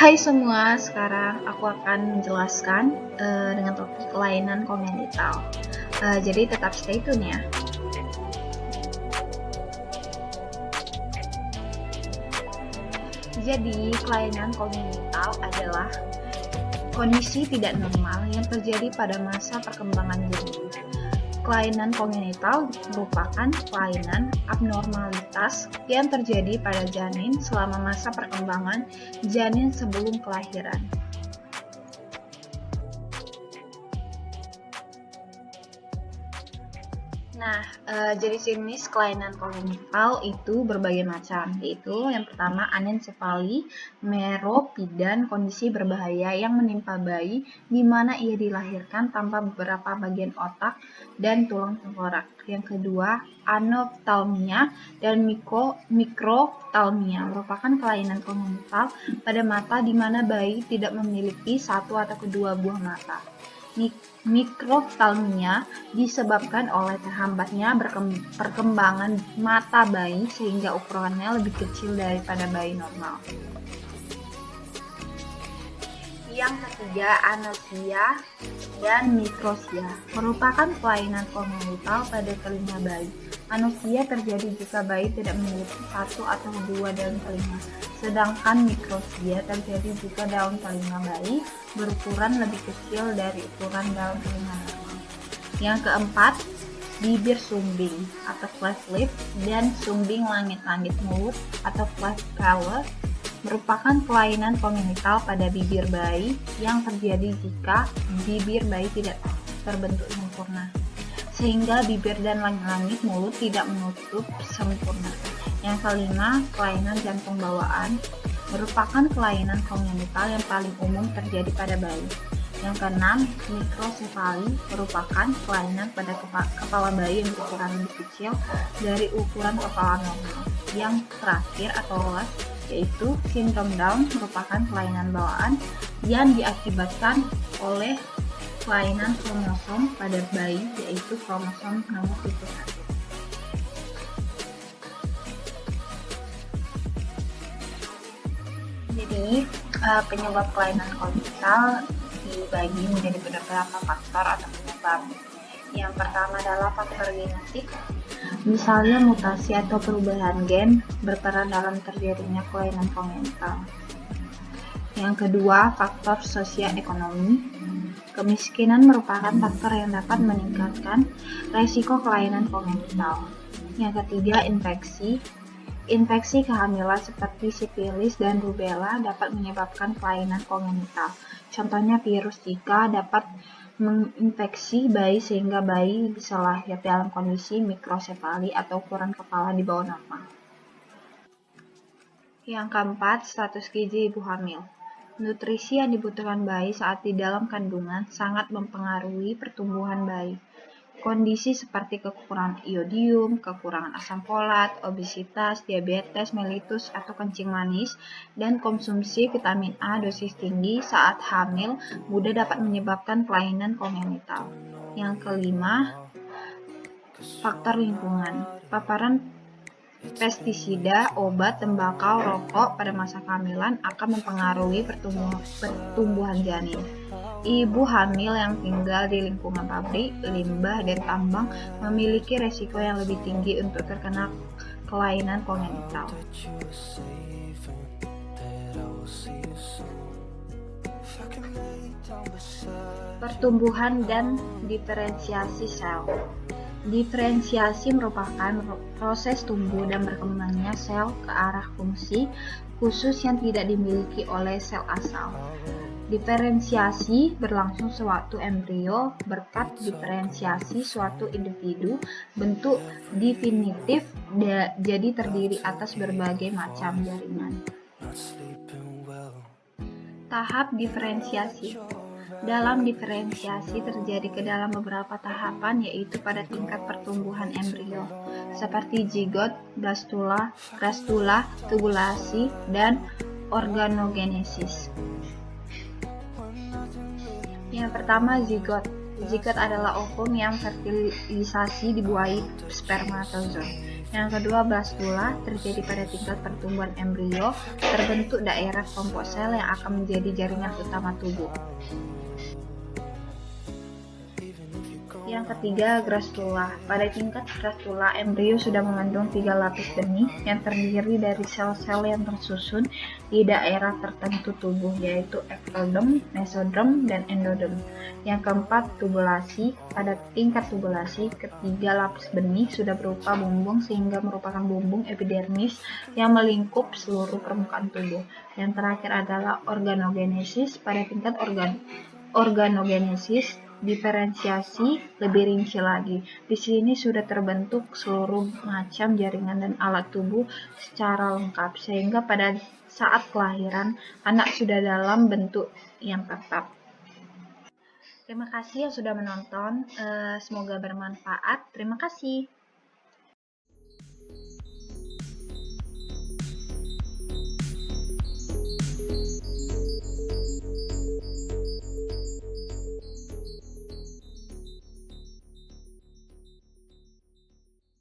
Hai semua, sekarang aku akan menjelaskan dengan topik kelainan kongenital. Jadi tetap stay tune ya. Jadi kelainan kongenital adalah kondisi tidak normal yang terjadi pada masa perkembangan janin. Kelainan kongenital merupakan kelainan abnormalitas yang terjadi pada janin selama masa perkembangan janin sebelum kelahiran. Nah, jenis jenis kelainan kongenital itu berbagai macam, yaitu yang pertama anencefali, meropidan, kondisi berbahaya yang menimpa bayi di mana ia dilahirkan tanpa beberapa bagian otak dan tulang tengkorak. Yang kedua, anoftalmia dan mikroftalmia merupakan kelainan kongenital pada mata di mana bayi tidak memiliki satu atau kedua buah mata. Mikroftalmia disebabkan oleh terhambatnya perkembangan mata bayi sehingga ukurannya lebih kecil daripada bayi normal. Yang ketiga, anosia dan mikrosia merupakan kelainan kongenital pada telinga bayi. Anosia terjadi jika bayi tidak memiliki satu atau dua daun telinga, sedangkan mikrosia terjadi jika daun telinga bayi berukuran lebih kecil dari ukuran daun telinga normal. Yang keempat, bibir sumbing atau cleft lip dan sumbing langit-langit mulut atau cleft palate merupakan kelainan kongenital pada bibir bayi yang terjadi jika bibir bayi tidak terbentuk sempurna, sehingga bibir dan langit-langit mulut tidak menutup sempurna. Yang kelima, kelainan jantung bawaan merupakan kelainan kongenital yang paling umum terjadi pada bayi. Yang keenam, mikrosefali merupakan kelainan pada kepala bayi yang berukuran lebih kecil dari ukuran kepala normal. Yang terakhir atau last, yaitu sindrom Down merupakan kelainan bawaan yang diakibatkan oleh kelainan kromosom pada bayi, yaitu kromosom nomor tipe 1. Jadi penyebab kelainan kongenital dibagi menjadi beberapa faktor atau penyebab. Yang pertama adalah faktor genetik, misalnya mutasi atau perubahan gen berperan dalam terjadinya kelainan kongenital. Yang kedua, faktor sosial-ekonomi. Kemiskinan merupakan faktor yang dapat meningkatkan resiko kelainan kongenital. Yang ketiga, infeksi. Infeksi kehamilan seperti sifilis dan rubella dapat menyebabkan kelainan kongenital. Contohnya virus Zika dapat menginfeksi bayi sehingga bayi bisa lahir dalam kondisi mikrosefali atau ukuran kepala di bawah normal. Yang keempat, status gizi ibu hamil. Nutrisi yang dibutuhkan bayi saat di dalam kandungan sangat mempengaruhi pertumbuhan bayi. Kondisi seperti kekurangan iodium, kekurangan asam folat, obesitas, diabetes mellitus atau kencing manis, dan konsumsi vitamin A dosis tinggi saat hamil muda dapat menyebabkan kelainan kongenital. Yang kelima, faktor lingkungan. Paparan pestisida, obat, tembakau, rokok pada masa kehamilan akan mempengaruhi pertumbuhan janin. Ibu hamil yang tinggal di lingkungan pabrik, limbah, dan tambang memiliki resiko yang lebih tinggi untuk terkena kelainan kongenital. Pertumbuhan dan diferensiasi sel. Diferensiasi merupakan proses tumbuh dan berkembangnya sel ke arah fungsi khusus yang tidak dimiliki oleh sel asal. Diferensiasi berlangsung sewaktu embrio. Berkat diferensiasi suatu individu, bentuk definitif jadi terdiri atas berbagai macam jaringan. Tahap diferensiasi. Dalam diferensiasi terjadi ke dalam beberapa tahapan, yaitu pada tingkat pertumbuhan embrio, seperti zigot, blastula, tubulasi, dan organogenesis. Yang pertama, zigot. Zigot adalah ovum yang fertilisasi dibuahi spermatozoa. Yang kedua, blastula terjadi pada tingkat pertumbuhan embrio, terbentuk daerah kelompok sel yang akan menjadi jaringan utama tubuh. Yang ketiga, gastrula. Pada tingkat gastrula, embrio sudah mengandung 3 lapis benih yang terdiri dari sel-sel yang tersusun di daerah tertentu tubuh, yaitu ektoderm, mesoderm, dan endoderm. Yang keempat, tubulasi. Pada tingkat tubulasi, ketiga lapis benih sudah berupa bumbung sehingga merupakan bumbung epidermis yang melingkup seluruh permukaan tubuh. Yang terakhir adalah organogenesis. Pada tingkat organogenesis, diferensiasi lebih rinci lagi. Di sini sudah terbentuk seluruh macam jaringan dan alat tubuh secara lengkap, sehingga pada saat kelahiran anak sudah dalam bentuk yang tetap. Terima kasih yang sudah menonton. Semoga bermanfaat. Terima kasih.